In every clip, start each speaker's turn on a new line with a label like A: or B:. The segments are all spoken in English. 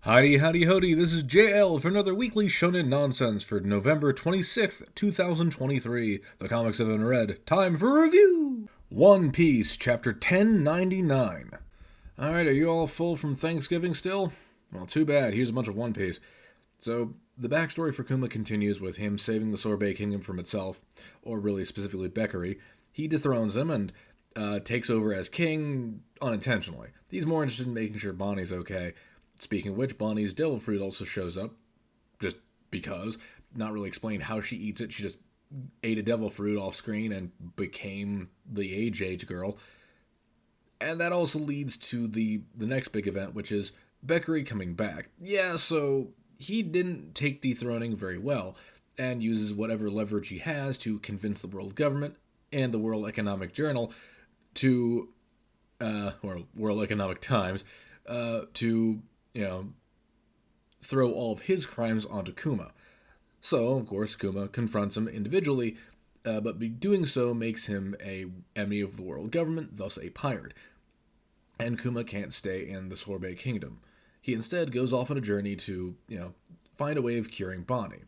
A: Howdy, howdy, howdy, this is JL for another Weekly Shonen Nonsense for November 26th, 2023. The comics have been read. Time for review! One Piece, Chapter 1099. Alright, are you all full from Thanksgiving still? Well, too bad, here's a bunch of One Piece. So, the backstory for Kuma continues with him saving the Sorbet Kingdom from itself, or really specifically Beckery. He dethrones him and takes over as king unintentionally. He's more interested in making sure Bonnie's okay. Speaking of which, Bonnie's devil fruit also shows up, just because. Not really explained how she eats it. She just ate a devil fruit off screen and became the age girl. And that also leads to the next big event, which is Beckery coming back. Yeah, so he didn't take dethroning very well, and uses whatever leverage he has to convince the world government and the World Economic Journal to, or World Economic Times, to throw all of his crimes onto Kuma. So, of course, Kuma confronts him individually, but doing so makes him a enemy of the world government, thus a pirate. And Kuma can't stay in the Sorbet Kingdom. He instead goes off on a journey to, find a way of curing Bonnie.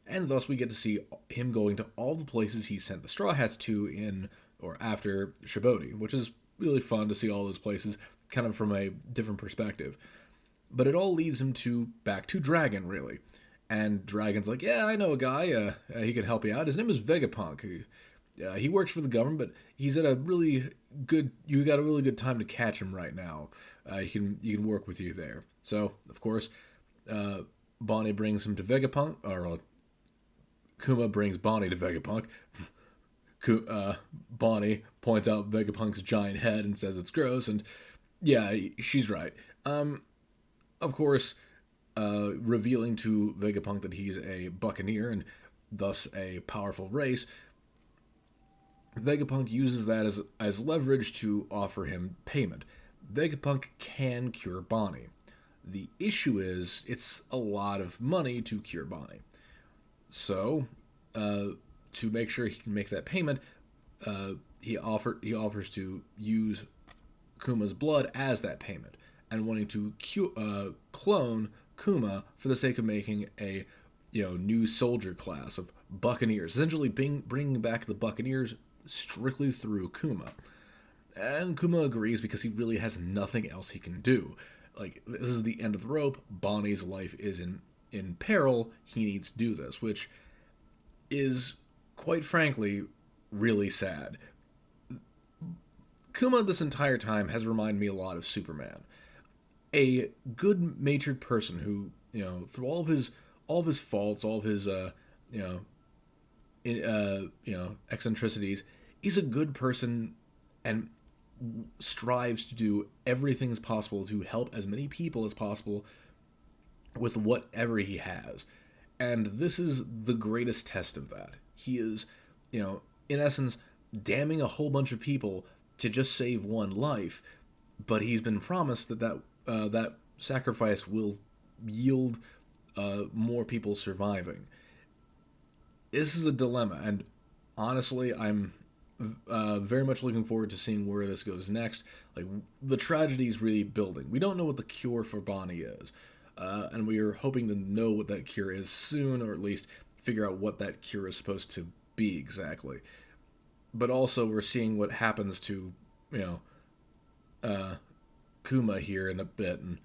A: And thus we get to see him going to all the places he sent the Straw Hats to in or after Shibodi, which is really fun to see all those places kind of from a different perspective. But it all leads him back to Dragon, really. And Dragon's like, yeah, I know a guy, he can help you out. His name is Vegapunk. He works for the government, but he's at a really good, you got a really good time to catch him right now. He can work with you there. So, of course, Bonnie brings him to Vegapunk, or Kuma brings Bonnie to Vegapunk. Bonnie points out Vegapunk's giant head and says it's gross, and yeah, she's right. Of course, revealing to Vegapunk that he's a buccaneer and thus a powerful race, Vegapunk uses that as leverage to offer him payment. Vegapunk can cure Bonnie. The issue is, it's a lot of money to cure Bonnie. So, to make sure he can make that payment, he offers to use Kuma's blood as that payment, and wanting to clone Kuma for the sake of making a new soldier class of buccaneers, essentially bringing back the buccaneers strictly through Kuma. And Kuma agrees because he really has nothing else he can do. Like, this is the end of the rope. Bonnie's life is in peril. He needs to do this, which is, quite frankly, really sad. Kuma this entire time has reminded me a lot of Superman. A good-natured person who, through all of his faults, all of his, eccentricities, he's a good person and strives to do everything as possible to help as many people as possible with whatever he has. And this is the greatest test of that. He is, in essence, damning a whole bunch of people to just save one life, but he's been promised that sacrifice will yield more people surviving. This is a dilemma, and honestly, I'm very much looking forward to seeing where this goes next. Like, the tragedy is really building. We don't know what the cure for Bonnie is, and we are hoping to know what that cure is soon, or at least figure out what that cure is supposed to be exactly. But also, we're seeing what happens to, Kuma here in a bit, and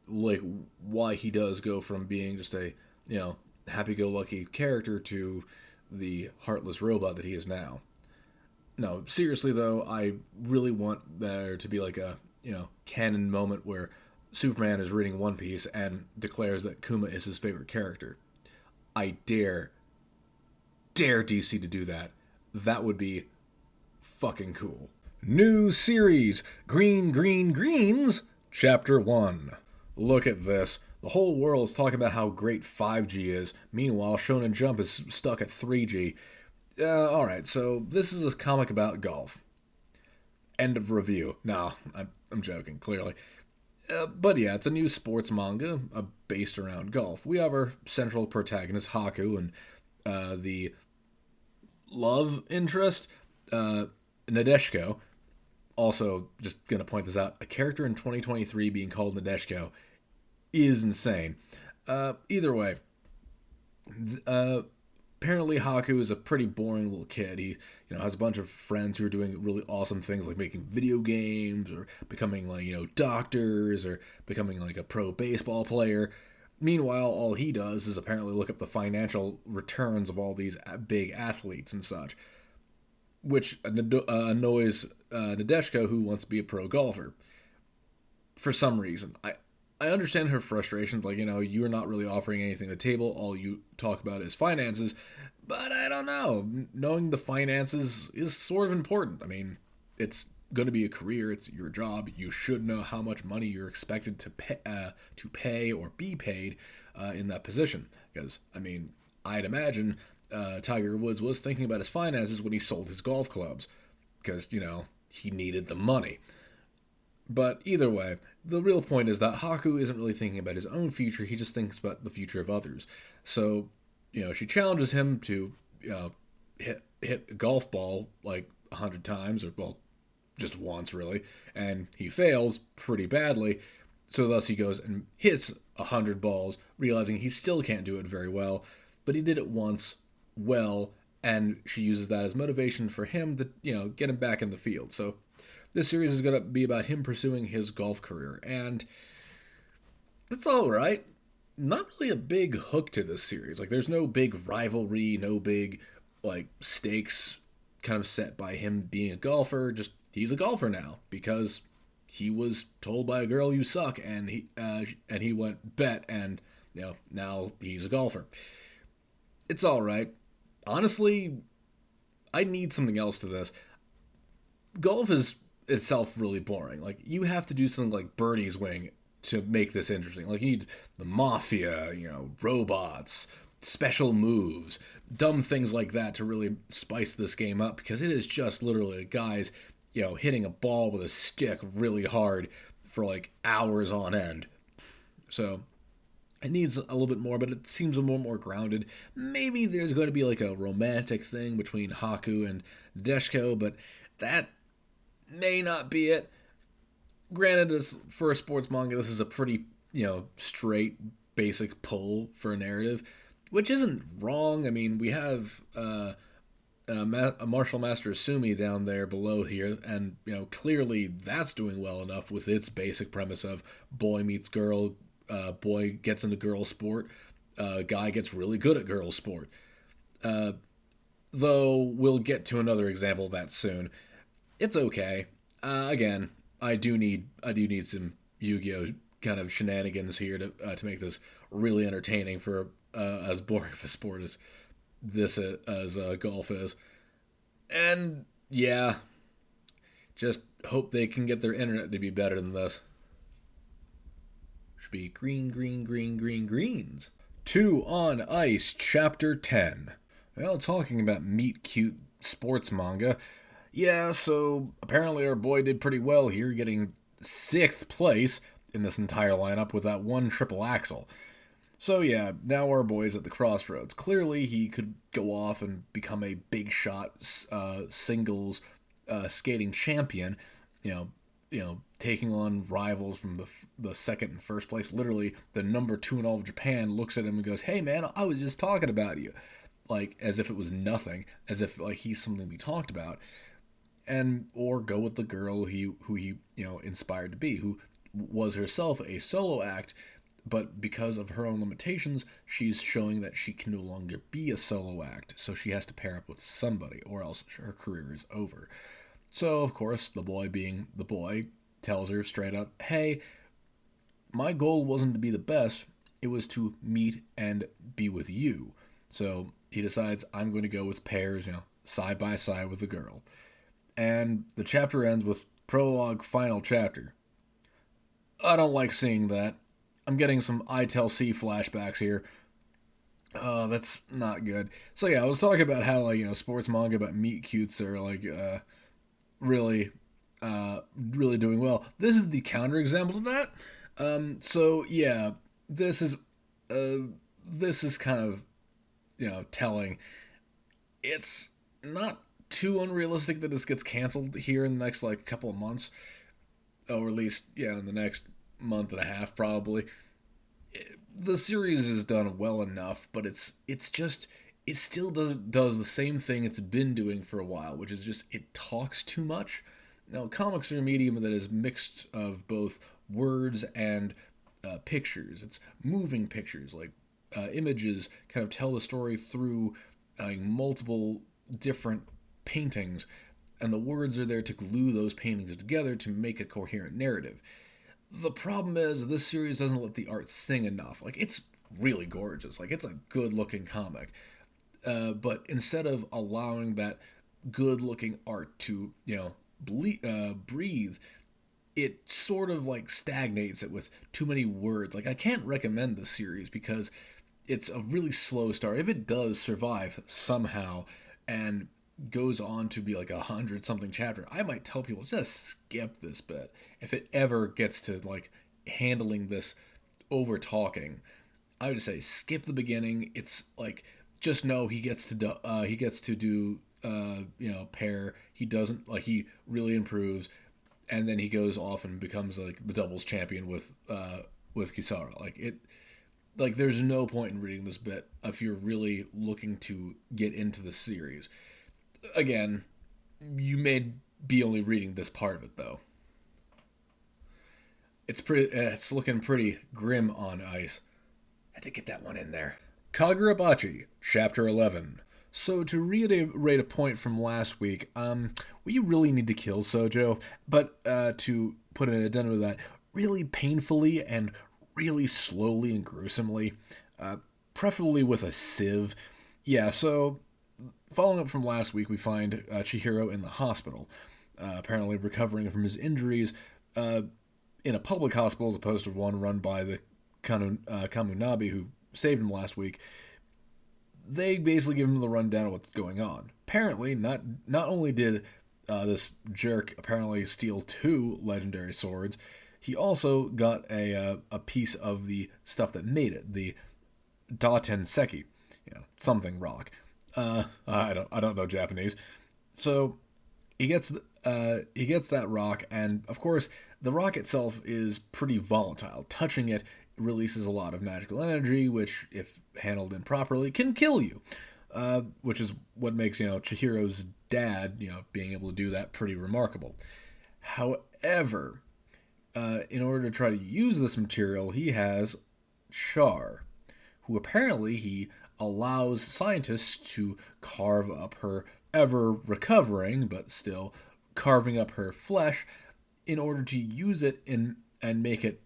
A: like why he does go from being just a, happy-go-lucky character to the heartless robot that he is now. No, seriously though, I really want there to be like a, canon moment where Superman is reading One Piece and declares that Kuma is his favorite character. I dare DC to do that. That would be fucking cool. New series, Green Green Greens, Chapter 1. Look at this. The whole world is talking about how great 5G is. Meanwhile, Shonen Jump is stuck at 3G. Alright, so this is a comic about golf. End of review. No, I'm joking, clearly. But yeah, it's a new sports manga based around golf. We have our central protagonist, Haku, and the love interest, Nadeshiko. Also, just gonna point this out, a character in 2023 being called Nadeshiko is insane. Either way, apparently Haku is a pretty boring little kid. He, has a bunch of friends who are doing really awesome things like making video games or becoming like, doctors or becoming like a pro baseball player. Meanwhile, all he does is apparently look up the financial returns of all these big athletes and such, which annoys Nadeshiko, who wants to be a pro golfer. For some reason, I understand her frustrations, like, you're not really offering anything to the table, all you talk about is finances, but I don't know, knowing the finances is sort of important. I mean, it's going to be a career, it's your job, you should know how much money you're expected to pay or be paid in that position, because, I mean, I'd imagine Tiger Woods was thinking about his finances when he sold his golf clubs, because, he needed the money. But either way, the real point is that Haku isn't really thinking about his own future, he just thinks about the future of others. So, she challenges him to, hit a golf ball like 100 times, or, well, just once really, and he fails pretty badly, so thus he goes and hits 100 balls, realizing he still can't do it very well, but he did it once well, and she uses that as motivation for him to, get him back in the field. So this series is going to be about him pursuing his golf career, and that's all right. Not really a big hook to this series. Like, there's no big rivalry, no big, like, stakes kind of set by him being a golfer. Just, he's a golfer now because he was told by a girl, you suck, and he went bet, and, now he's a golfer. It's all right. Honestly, I need something else to this. Golf is itself really boring. Like, you have to do something like Birdie's Wing to make this interesting. Like, you need the mafia, robots, special moves, dumb things like that to really spice this game up, because it is just literally guys, hitting a ball with a stick really hard for like hours on end. So it needs a little bit more, but it seems a little more grounded. Maybe there's going to be like a romantic thing between Haku and Nadeshiko, but that may not be it. Granted, this, for a sports manga, this is a pretty, straight, basic pull for a narrative, which isn't wrong. I mean, we have a Martial Master Asumi down there below here, and, clearly that's doing well enough with its basic premise of boy meets girl, boy gets into girl sport, guy gets really good at girl sport. Though we'll get to another example of that soon. It's okay. Again, I do need some Yu-Gi-Oh kind of shenanigans here to make this really entertaining for as boring of a sport as this as golf is. And yeah, just hope they can get their internet to be better than this. Should be green, green, green, green, greens. 2 on Ice, Chapter 10. Well, talking about meet cute sports manga. Yeah, so apparently our boy did pretty well here, getting 6th place in this entire lineup with that one triple axel. So yeah, now our boy's at the crossroads. Clearly he could go off and become a big shot singles skating champion, taking on rivals from the second and first place. Literally, the number 2 in all of Japan looks at him and goes, "Hey man, I was just talking about you." Like, as if it was nothing, as if like he's something we talked about. And or go with the girl who he inspired to be, who was herself a solo act, but because of her own limitations, she's showing that she can no longer be a solo act, so she has to pair up with somebody, or else her career is over. So, of course, the boy being the boy, tells her straight up, hey, my goal wasn't to be the best, it was to meet and be with you. So he decides, I'm going to go with pairs, side by side with the girl. And the chapter ends with prologue final chapter. I don't like seeing that. I'm getting some ITLC flashbacks here. That's not good. So yeah, I was talking about how, sports manga about meet cutes are, really doing well. This is the counterexample to that. So yeah, this is kind of, telling. It's not too unrealistic that this gets canceled here in the next couple of months, or at least in the next month and a half probably. the series is done well enough, but it still does the same thing it's been doing for a while, which is just it talks too much. Now, comics are a medium that is mixed of both words and pictures. It's moving pictures, like images kind of tell the story through multiple different paintings, and the words are there to glue those paintings together to make a coherent narrative. The problem is this series doesn't let the art sing enough. Like, it's really gorgeous. Like, it's a good looking comic. But instead of allowing that good looking art to, breathe, it sort of like stagnates it with too many words. Like, I can't recommend this series because it's a really slow start. If it does survive somehow and goes on to be like 100 something chapter, I might tell people just skip this bit. If it ever gets to like handling this over talking, I would just say skip the beginning. It's like just know he gets to do pair. He doesn't like he really improves, and then he goes off and becomes like the doubles champion with Kisara. Like there's no point in reading this bit if you're really looking to get into the series. Again, you may be only reading this part of it though. It's looking pretty grim on ice. Had to get that one in there. Kagurabachi, Chapter 11. So to reiterate a point from last week, we really need to kill Sojo, but to put an addendum to that, really painfully and really slowly and gruesomely, preferably with a sieve. Yeah, so following up from last week, we find Chihiro in the hospital, apparently recovering from his injuries in a public hospital as opposed to one run by the Kamunabi who saved him last week. They basically give him the rundown of what's going on. Apparently, not only did this jerk apparently steal 2 legendary swords, he also got a piece of the stuff that made it, the Daten Seki, something rock. I don't know Japanese, so he gets that rock, and of course the rock itself is pretty volatile. Touching it releases a lot of magical energy, which, if handled improperly, can kill you. Which is what makes Chihiro's dad being able to do that pretty remarkable. However, in order to try to use this material, he has Char, who apparently he allows scientists to carve up her ever recovering, but still carving up her flesh in order to use it and make it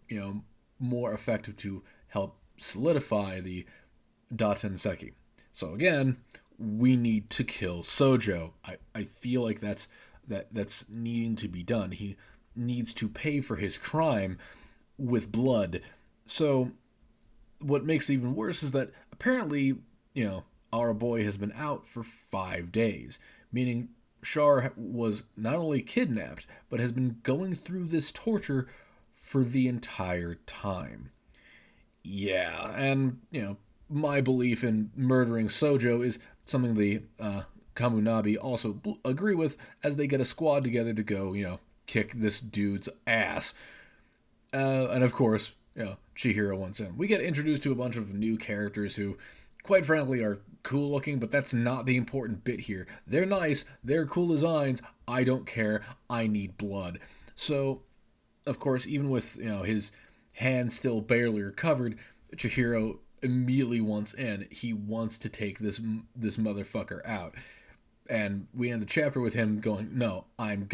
A: more effective to help solidify the Daten Seki. So again, we need to kill Sojo. I feel like that's needing to be done. He needs to pay for his crime with blood. So what makes it even worse is that apparently, our boy has been out for 5 days, meaning Char was not only kidnapped, but has been going through this torture for the entire time. Yeah, and, my belief in murdering Sojo is something the Kamunabi also agree with, as they get a squad together to go, kick this dude's ass. And of course, Chihiro wants in. We get introduced to a bunch of new characters who, quite frankly, are cool looking, but that's not the important bit here. They're nice, they're cool designs, I don't care, I need blood. So, of course, even with, his hand still barely recovered, Chihiro immediately wants in. He wants to take this motherfucker out. And we end the chapter with him going, no, I'm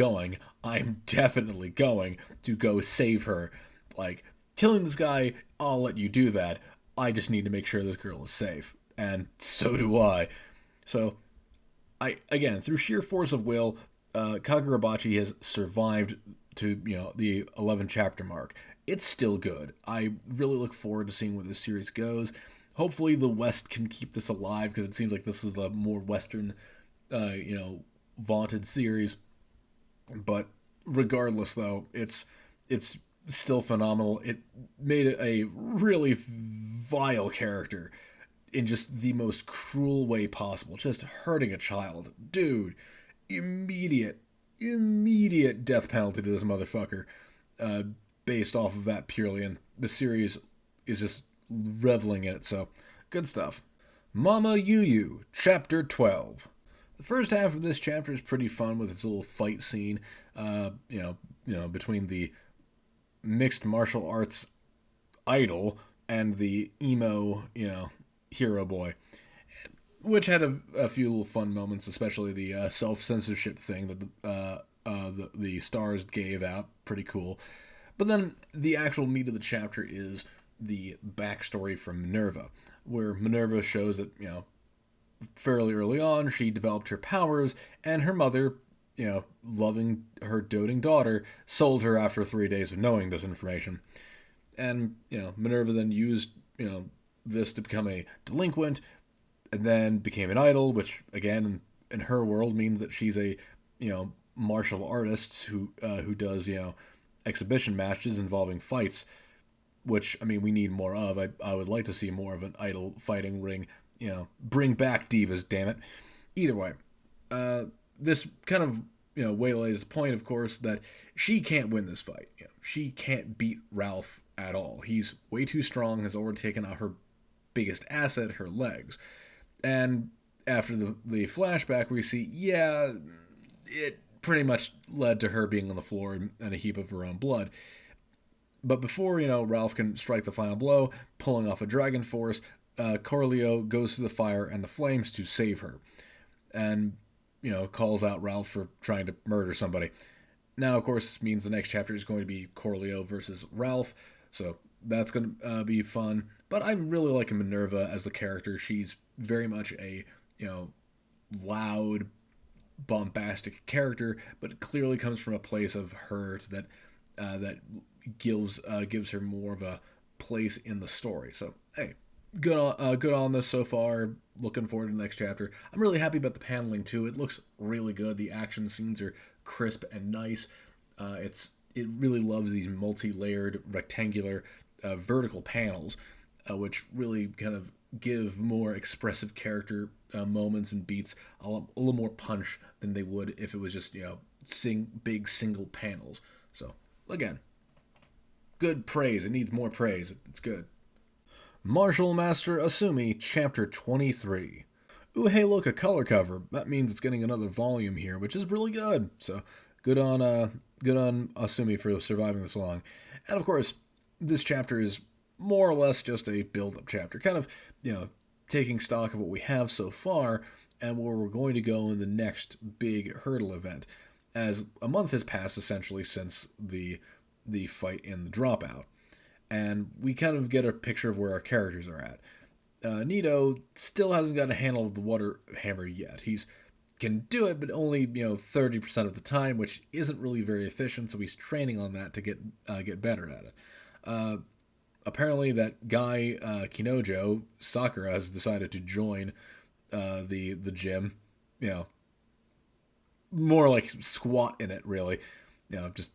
A: definitely going to go save her. Like, killing this guy, I'll let you do that. I just need to make sure this girl is safe. And so do I. So, again, through sheer force of will, Kagurabachi has survived to, the 11 chapter mark. It's still good. I really look forward to seeing where this series goes. Hopefully the West can keep this alive, because it seems like this is the more Western, vaunted series. But regardless, though, it's still phenomenal. It made it a really vile character in just the most cruel way possible. Just hurting a child. Dude, immediate death penalty to this motherfucker, based off of that purely. And the series is just reveling in it, so good stuff. Mama Yu Yu, Chapter 12. The first half of this chapter is pretty fun with its little fight scene, between the mixed martial arts idol and the emo, hero boy, which had a few little fun moments, especially the self-censorship thing that the stars gave out. Pretty cool. But then the actual meat of the chapter is the backstory from Minerva, where Minerva shows that, fairly early on, she developed her powers, and her mother, loving her doting daughter, sold her after 3 days of knowing this information. And, Minerva then used, this to become a delinquent, and then became an idol, which, again, in her world means that she's a, martial artist who does, exhibition matches involving fights, which, we need more of. I would like to see more of an idol fighting ring. Bring back divas, damn it. Either way, this kind of, waylays the point, of course, that she can't win this fight. She can't beat Ralph at all. He's way too strong, has already taken out her biggest asset, her legs. And after the flashback, we see, it pretty much led to her being on the floor in a heap of her own blood. But before, Ralph can strike the final blow, pulling off a dragon force, Corleo goes to the fire and the flames to save her. And, calls out Ralph for trying to murder somebody. Now, of course, this means the next chapter is going to be Corleo versus Ralph, so that's going to be fun. But I'm really liking Minerva as the character. She's very much a, loud, bombastic character, but it clearly comes from a place of hurt that gives her more of a place in the story. So, hey, good on this so far. Looking forward to the next chapter. I'm really happy about the paneling too. It looks really good. The action scenes are crisp and nice. It really loves these multi-layered rectangular vertical panels, which really kind of give more expressive character moments and beats a little more punch than they would if it was just big single panels. So again, good praise. It needs more praise. It's good. Martial Master Asumi, Chapter 23. Ooh, hey, look, a color cover. That means it's getting another volume here, which is really good. So, good on Asumi for surviving this long. And of course, this chapter is more or less just a build-up chapter, kind of, taking stock of what we have so far and where we're going to go in the next big hurdle event, as a month has passed essentially since the fight in the Dropout. And we kind of get a picture of where our characters are at. Nito still hasn't got a handle of the water hammer yet. He's can do it, but only 30% of the time, which isn't really very efficient. So he's training on that to get better at it. Apparently, that guy Kinojo Sakura has decided to join the gym. More like squat in it, really. Just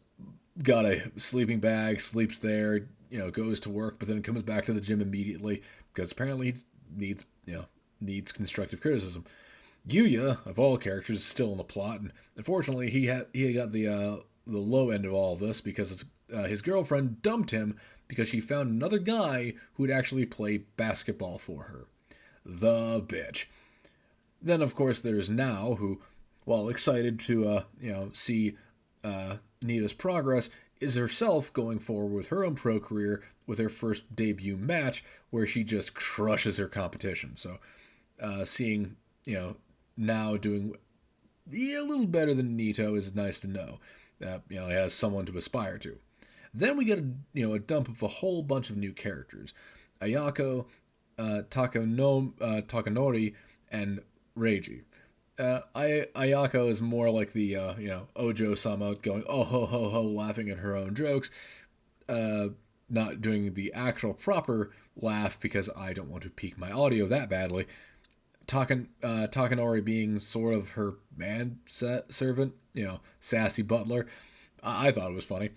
A: got a sleeping bag, sleeps there. Goes to work, but then comes back to the gym immediately because apparently he needs constructive criticism. Yuya, of all characters, is still in the plot, and unfortunately he got the low end of all of this because his girlfriend dumped him because she found another guy who would actually play basketball for her. The bitch. Then of course there's Now, who, while excited to see Nita's progress, is herself going forward with her own pro career with her first debut match where she just crushes her competition. So seeing, Now doing a little better than Nito is nice to know. He has someone to aspire to. Then we get a dump of a whole bunch of new characters. Ayako, Takanori, and Reiji. Ayako is more like the, Ojo-sama going, oh ho ho ho, laughing at her own jokes, not doing the actual proper laugh because I don't want to peak my audio that badly. Takanori being sort of her servant, sassy butler. I thought it was funny.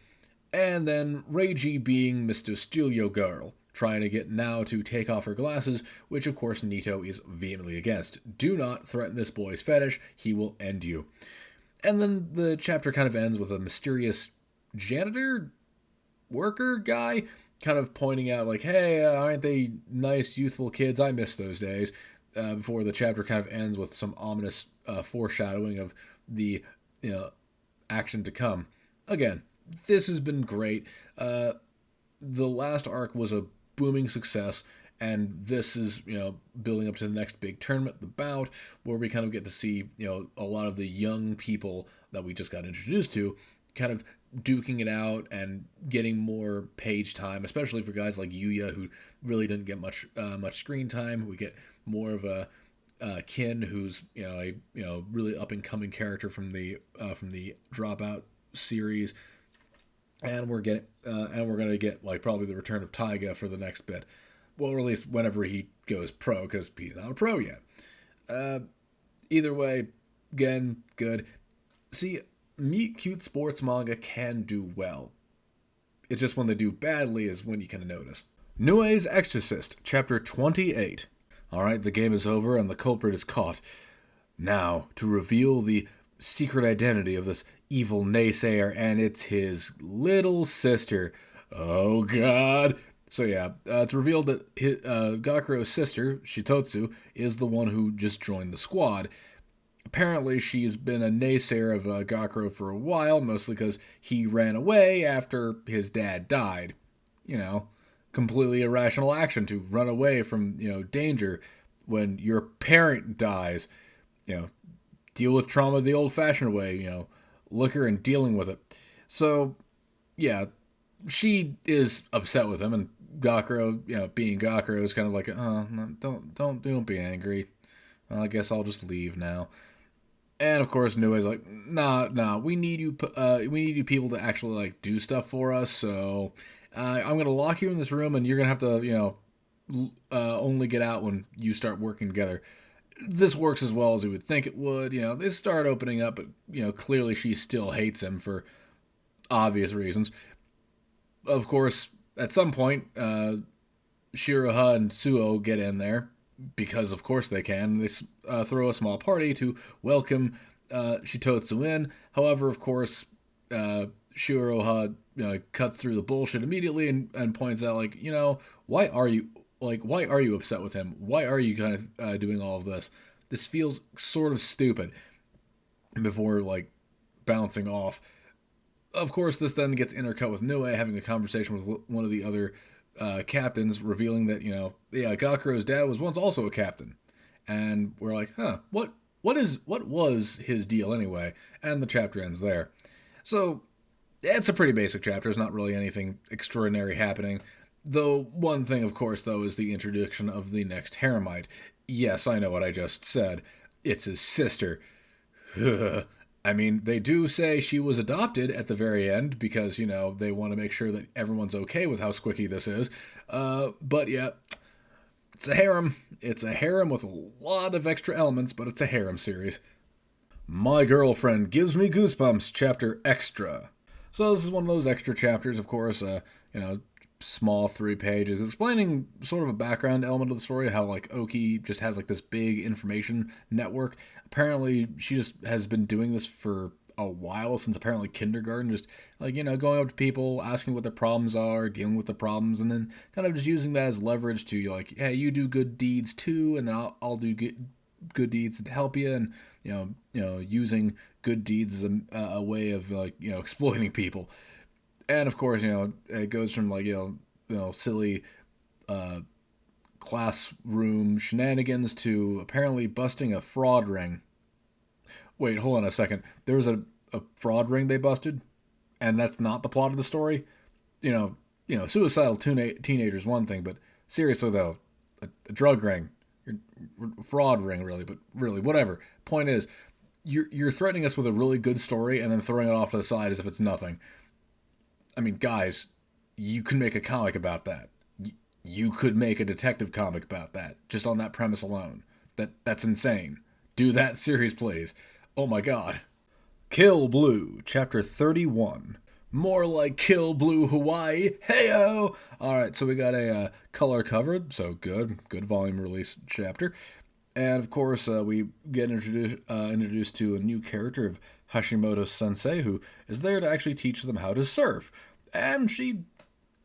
A: And then Reiji being Mr. Studio Girl, trying to get Now to take off her glasses, which of course Nito is vehemently against. Do not threaten this boy's fetish, he will end you. And then the chapter kind of ends with a mysterious janitor, worker guy, kind of pointing out, like, hey, aren't they nice, youthful kids? I miss those days. Before the chapter kind of ends with some ominous foreshadowing of the action to come. Again, this has been great. The last arc was a booming success, and this is building up to the next big tournament, the bout, where we kind of get to see a lot of the young people that we just got introduced to kind of duking it out and getting more page time, especially for guys like Yuya, who really didn't get much screen time. We get more of a Kin, who's a really up and coming character from the Dropout series, and we're gonna get like probably the return of Taiga for the next bit. Well, or at least whenever he goes pro, because he's not a pro yet. Either way, again, good. See, meet cute sports manga can do well. It's just when they do badly is when you kind of notice. Nue's Exorcist, Chapter 28. Alright, the game is over and the culprit is caught. Now, to reveal the secret identity of this evil naysayer, and it's his little sister. Oh god. So yeah, it's revealed that Gakuro's sister, Shitotsu, is the one who just joined the squad. Apparently, she's been a naysayer of Gakuro for a while, mostly because he ran away after his dad died. Completely irrational action to run away from, danger when your parent dies. Deal with trauma the old-fashioned way, liquor and dealing with it. So, yeah, she is upset with him, and Gakuro, being Gakuro, is kind of like, don't be angry. I guess I'll just leave now. And of course, Nue's like, nah, we need you people to actually like do stuff for us. So I'm gonna lock you in this room, and you're gonna have to, only get out when you start working together. This works as well as you would think it would. They start opening up, but clearly she still hates him for obvious reasons. Of course, at some point, Shiroha and Suo get in there, because of course they can. They throw a small party to welcome Shitotsu in. However, of course, Shiroha cuts through the bullshit immediately and points out, like, why are you upset with him? Why are you kind of doing all of this? This feels sort of stupid. Before like bouncing off. Of course, this then gets intercut with Nue having a conversation with one of the other captains, revealing that, Gakuro's dad was once also a captain. And we're like, what was his deal anyway? And the chapter ends there. So, it's a pretty basic chapter. There's not really anything extraordinary happening. Though, one thing, of course, though, is the introduction of the next Haremite. Yes, I know what I just said. It's his sister. I mean, they do say she was adopted at the very end because, they want to make sure that everyone's okay with how squicky this is. But yeah, it's a harem. It's a harem with a lot of extra elements, but it's a harem series. My Girlfriend Gives Me Goosebumps, Chapter Extra. So this is one of those extra chapters, of course, small 3 pages, explaining sort of a background element of the story, how like Oki just has like this big information network. Apparently she just has been doing this for a while, since apparently kindergarten, just like, going up to people, asking what their problems are, dealing with the problems, and then kind of just using that as leverage to, like, hey, you do good deeds too, and then I'll do good deeds to help you, and using good deeds as a way of like exploiting people. And of course, it goes from like silly classroom shenanigans to apparently busting a fraud ring. Wait, hold on a second. There was a fraud ring they busted, and that's not the plot of the story. Suicidal teenagers one thing, but seriously though, a drug ring, fraud ring, really, but really whatever. Point is, you're threatening us with a really good story and then throwing it off to the side as if it's nothing. I mean, guys, you could make a comic about that. You could make a detective comic about that, just on that premise alone. That's insane. Do that series, please. Oh my god. Kill Blue, Chapter 31. More like Kill Blue Hawaii. Heyo! Alright, so we got a color cover, so good volume release chapter. And of course, we get introduced to a new character of Hashimoto Sensei, who is there to actually teach them how to surf. And she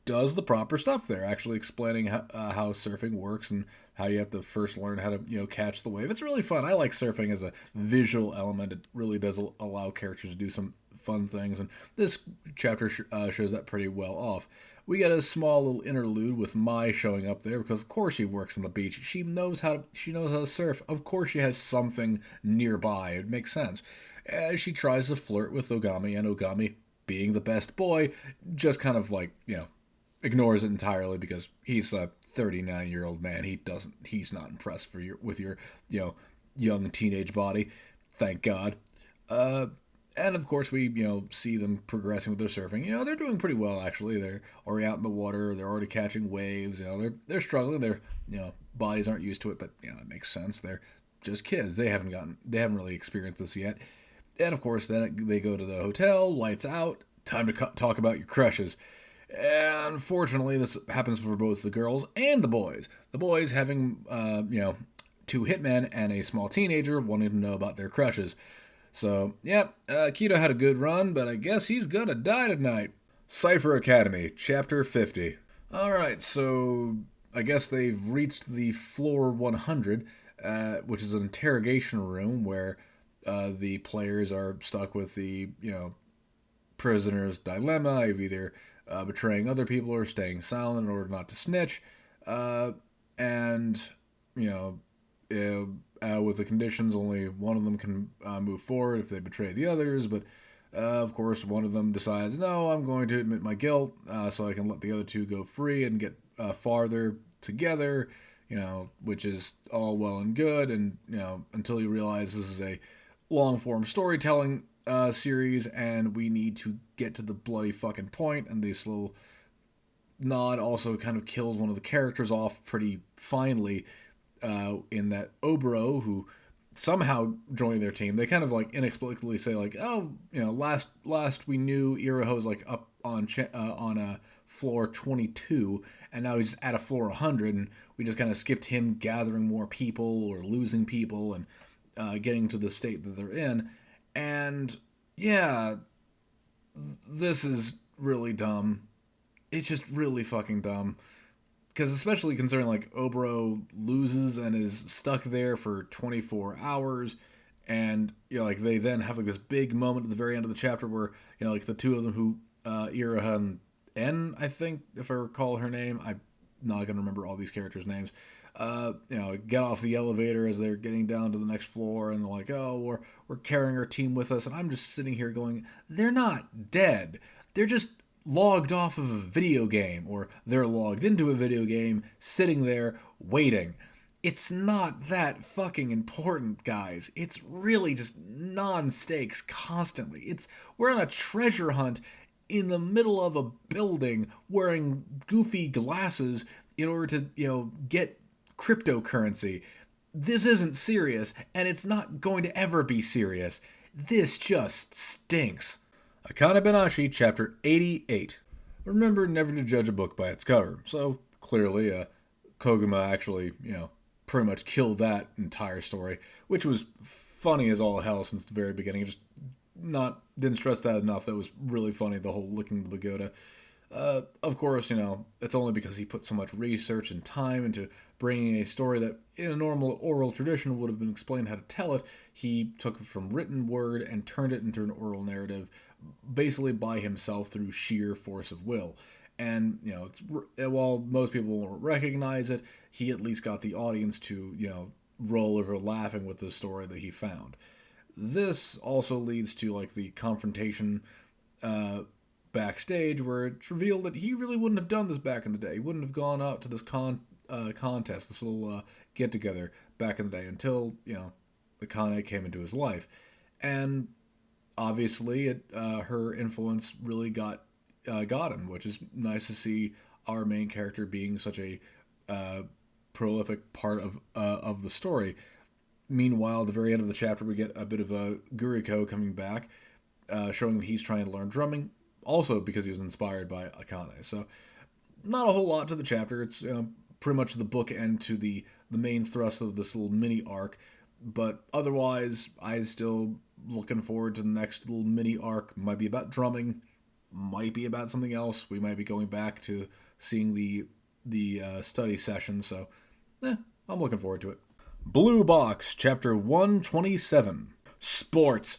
A: does the proper stuff there, actually explaining how surfing works and how you have to first learn how to, catch the wave. It's really fun. I like surfing as a visual element. It really does allow characters to do some fun things, and this chapter shows that pretty well off. We get a small little interlude with Mai showing up there because, of course, she works on the beach. She knows how to surf. Of course, she has something nearby. It makes sense. As she tries to flirt with Ogami, and Ogami, being the best boy, just kind of ignores it entirely because he's a 39-year-old man. He's not impressed with your young teenage body. Thank God. And of course we see them progressing with their surfing. They're doing pretty well actually. They're already out in the water. They're already catching waves. They're struggling. Their bodies aren't used to it, but it makes sense. They're just kids. They haven't really experienced this yet. And of course, then they go to the hotel, lights out, time to talk about your crushes. And fortunately, this happens for both the girls and the boys. The boys having, two hitmen and a small teenager wanting to know about their crushes. So, Kido had a good run, but I guess he's gonna die tonight. Cypher Academy, Chapter 50. Alright, so I guess they've reached the floor 100, which is an interrogation room where the players are stuck with the, prisoner's dilemma of either betraying other people or staying silent in order not to snitch. And, with the conditions, only one of them can move forward if they betray the others. But, of course, one of them decides, no, I'm going to admit my guilt so I can let the other two go free and get farther together, which is all well and good. And, until you realize this is a long-form storytelling series and we need to get to the bloody fucking point, and this little nod also kind of kills one of the characters off pretty finely in that Oboro, who somehow joined their team. They kind of inexplicably say last we knew Iroha was up on floor 22 and now he's at a floor 100, and we just kind of skipped him gathering more people or losing people and getting to the state that they're in. And this is really dumb. It's just really fucking dumb. Because especially considering Oboro loses and is stuck there for 24 hours, and they then have this big moment at the very end of the chapter where the two of them who Iroha and En, I think, if I recall her name, I'm not gonna remember all these characters' names. Get off the elevator as they're getting down to the next floor, and they're like, oh, we're carrying our team with us, and I'm just sitting here going, they're not dead. They're just logged off of a video game, or they're logged into a video game, sitting there, waiting. It's not that fucking important, guys. It's really just non-stakes constantly. We're on a treasure hunt in the middle of a building wearing goofy glasses in order to, get cryptocurrency. This isn't serious, and it's not going to ever be serious. This just stinks. Akane Benashi, Chapter 88. Remember never to judge a book by its cover. So, clearly, Koguma actually, pretty much killed that entire story, which was funny as all hell since the very beginning. Just didn't stress that enough. That was really funny, the whole licking the pagoda. Of course, it's only because he put so much research and time into bringing a story that in a normal oral tradition would have been explained how to tell it. He took it from written word and turned it into an oral narrative, basically by himself through sheer force of will. And, while most people won't recognize it, he at least got the audience to, roll over laughing with the story that he found. This also leads to, the confrontation, backstage, where it's revealed that he really wouldn't have done this back in the day. He wouldn't have gone out to this contest, this little get-together back in the day until, the Kane came into his life. And obviously, her influence really got him, which is nice to see our main character being such a prolific part of the story. Meanwhile, at the very end of the chapter, we get a bit of a Guriko coming back, showing that he's trying to learn drumming, also because he was inspired by Akane. So, not a whole lot to the chapter. It's pretty much the bookend to the main thrust of this little mini arc. But otherwise, I still looking forward to the next little mini arc. Might be about drumming. might be about something else. We might be going back to seeing the study session, so I'm looking forward to it. Blue Box, Chapter 127, Sports.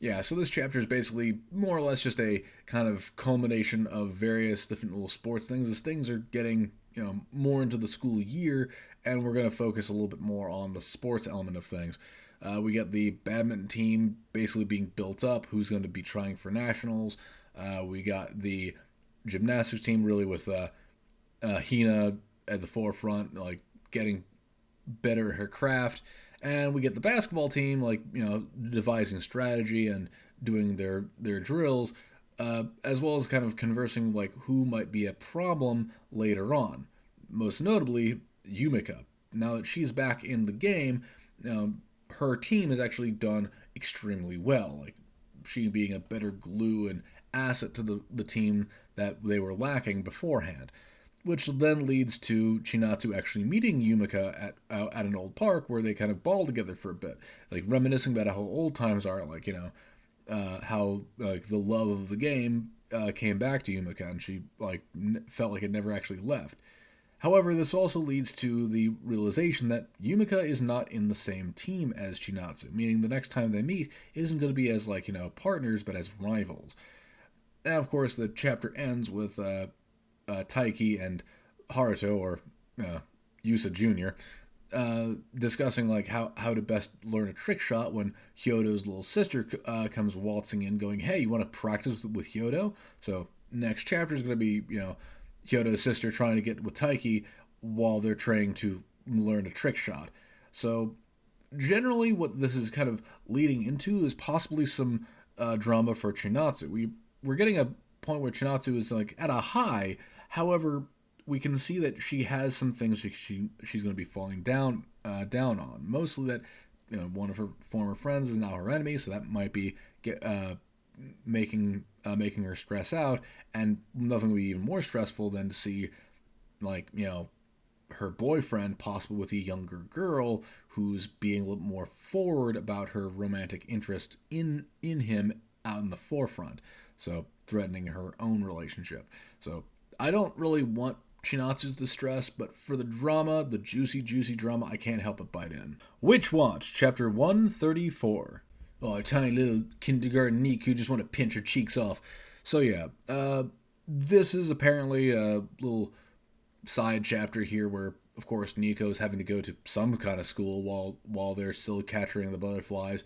A: Yeah, so this chapter is basically more or less just a kind of culmination of various different little sports things. As things are getting, more into the school year, and we're going to focus a little bit more on the sports element of things. We get the badminton team basically being built up, who's going to be trying for nationals. We got the gymnastics team really with Hina at the forefront, like getting better at her craft. And we get the basketball team, like, devising strategy and doing their drills, as well as kind of conversing, like, who might be a problem later on. Most notably, Yumika. Now that she's back in the game, her team has actually done extremely well. Like, she being a better glue and asset to the team that they were lacking beforehand. Which then leads to Chinatsu actually meeting Yumika at an old park where they kind of ball together for a bit, like reminiscing about how old times are, like, how like the love of the game came back to Yumika, and she like felt like it never actually left. However, this also leads to the realization that Yumika is not in the same team as Chinatsu, meaning the next time they meet isn't going to be as like partners, but as rivals. And of course, the chapter ends with Taiki and Haruto, or Yusa Jr., discussing like how to best learn a trick shot when Hyodo's little sister comes waltzing in going, hey, you want to practice with Hyodo? So next chapter is going to be, Hyodo's sister trying to get with Taiki while they're training to learn a trick shot. So generally what this is kind of leading into is possibly some drama for Chinatsu. We're getting a point where Chinatsu is like at a high. However, we can see that she has some things she's going to be falling down on. Mostly that one of her former friends is now her enemy, so that might be making her stress out. And nothing would be even more stressful than to see like her boyfriend possibly with a younger girl who's being a little more forward about her romantic interest in him out in the forefront. So threatening her own relationship. So I don't really want Chinatsu's distress, but for the drama, the juicy drama, I can't help but bite in. Witch Watch, Chapter 134. Oh, a tiny little kindergarten Nick who just want to pinch her cheeks off. So yeah, this is apparently a little side chapter here where, of course, Nico's having to go to some kind of school while they're still capturing the butterflies.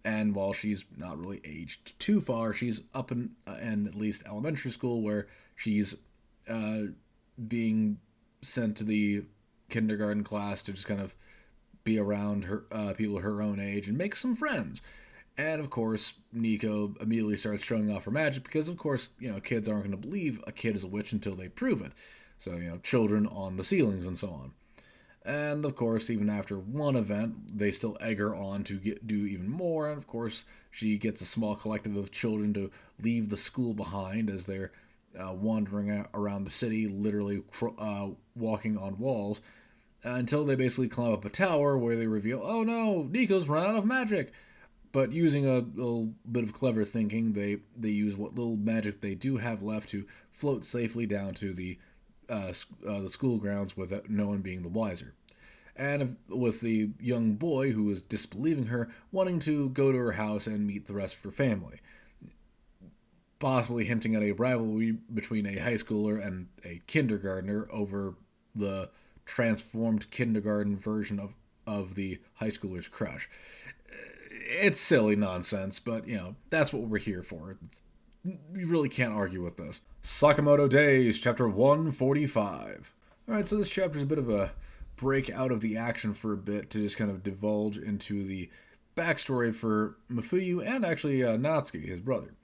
A: And while she's not really aged too far, she's up in at least elementary school where she's being sent to the kindergarten class to just kind of be around her people her own age and make some friends. And of course, Nico immediately starts showing off her magic because, of course, kids aren't going to believe a kid is a witch until they prove it. So, children on the ceilings and so on. And of course, even after one event, they still egg her on to do even more. And of course, she gets a small collective of children to leave the school behind as they're wandering around the city, literally walking on walls, until they basically climb up a tower where they reveal, oh no, Nico's run out of magic. But using a little bit of clever thinking, they use what little magic they do have left to float safely down to the school grounds without no one being the wiser. And with the young boy who is disbelieving her, wanting to go to her house and meet the rest of her family. Possibly hinting at a rivalry between a high schooler and a kindergartner over the transformed kindergarten version of the high schooler's crush. It's silly nonsense, but, that's what we're here for. You really can't argue with this. Sakamoto Days, Chapter 145. Alright, so this chapter is a bit of a break out of the action for a bit to just kind of divulge into the backstory for Mafuyu and actually Natsuki, his brother.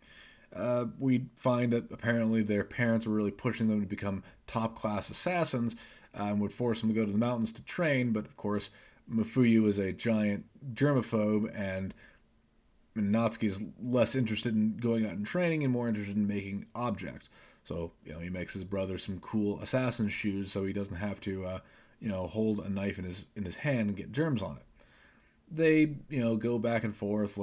A: We find that apparently their parents were really pushing them to become top-class assassins and would force them to go to the mountains to train, but of course Mafuyu is a giant germaphobe and Natsuki's less interested in going out and training and more interested in making objects. So, he makes his brother some cool assassin shoes so he doesn't have to, hold a knife in his hand and get germs on it. They, go back and forth,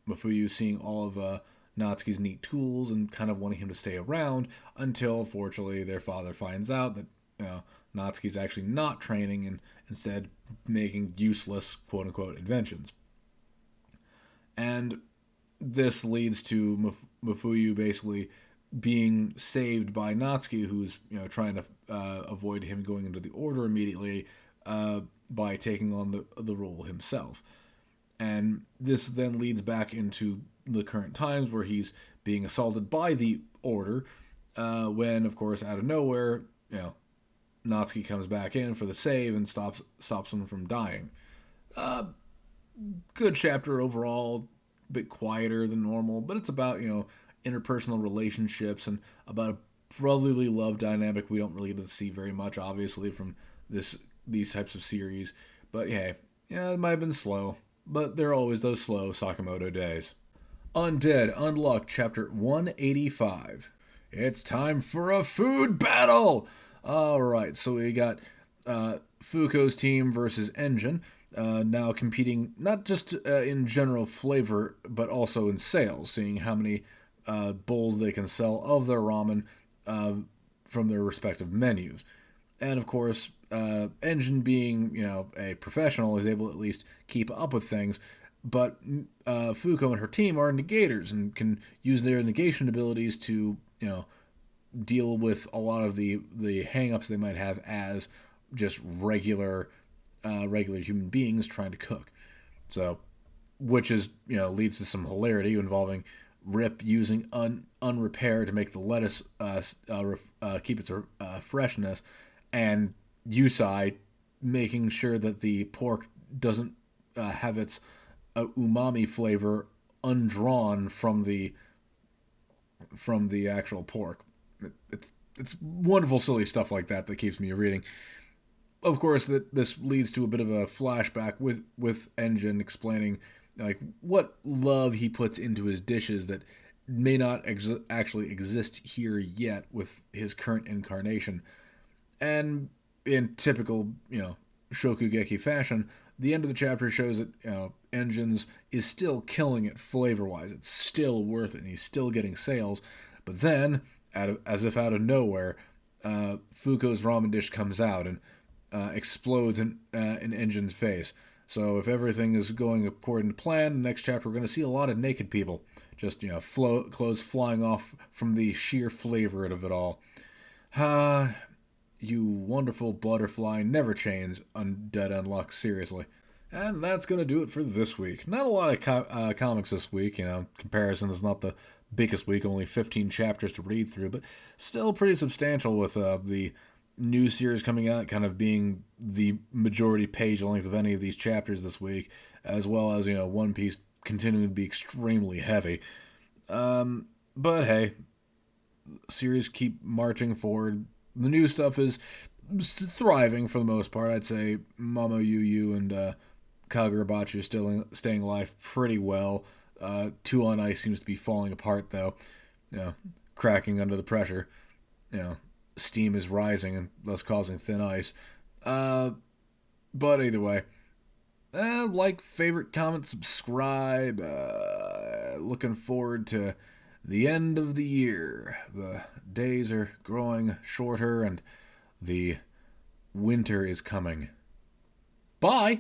A: Mafuyu seeing all of Natsuki's neat tools and kind of wanting him to stay around until, unfortunately, their father finds out that Natsuki's actually not training and instead making useless quote-unquote inventions. And this leads to Mafuyu basically being saved by Natsuki, who's trying to avoid him going into the order immediately by taking on the role himself. And this then leads back into the current times where he's being assaulted by the order when, of course, out of nowhere, Natsuki comes back in for the save and stops him from dying. Good chapter overall, a bit quieter than normal, but it's about, interpersonal relationships and about a brotherly love dynamic we don't really get to see very much, obviously, from these types of series. But it might have been slow, but there are always those slow Sakamoto days. Undead Unluck, Chapter 185. It's time for a food battle! Alright, so we got Fuko's team versus Engine, now competing not just in general flavor, but also in sales, seeing how many bowls they can sell of their ramen from their respective menus. And of course, Engine being, a professional, is able to at least keep up with things, but Fuko and her team are negators and can use their negation abilities to, deal with a lot of the hang-ups they might have as just regular human beings trying to cook. So, which is, leads to some hilarity involving Rip using unrepair to make the lettuce keep its freshness, and Yusai making sure that the pork doesn't have its umami flavor undrawn from the actual pork. It's wonderful, silly stuff like that keeps me reading. Of course, that this leads to a bit of a flashback with Engine explaining what love he puts into his dishes that may not actually exist here yet with his current incarnation. And in typical, Shokugeki fashion, the end of the chapter shows that, Engines is still killing it flavor-wise. It's still worth it, and he's still getting sales. But then, as if out of nowhere, Fuko's ramen dish comes out and explodes in Engine's face. So if everything is going according to plan, the next chapter we're going to see a lot of naked people. Just, clothes flying off from the sheer flavor of it all. You wonderful butterfly never change, Undead Unluck, seriously. And that's going to do it for this week. Not a lot of comics this week, comparison is not the biggest week, only 15 chapters to read through, but still pretty substantial with the new series coming out kind of being the majority page length of any of these chapters this week, as well as, One Piece continuing to be extremely heavy. But hey, series keep marching forward. The new stuff is thriving for the most part. I'd say Mamo Yu and Kagurabachi are still staying alive pretty well. Two on Ice seems to be falling apart, though. Cracking under the pressure. Steam is rising and thus causing thin ice. But either way, like, favorite, comment, subscribe. Looking forward to the end of the year. The days are growing shorter and the winter is coming. Bye!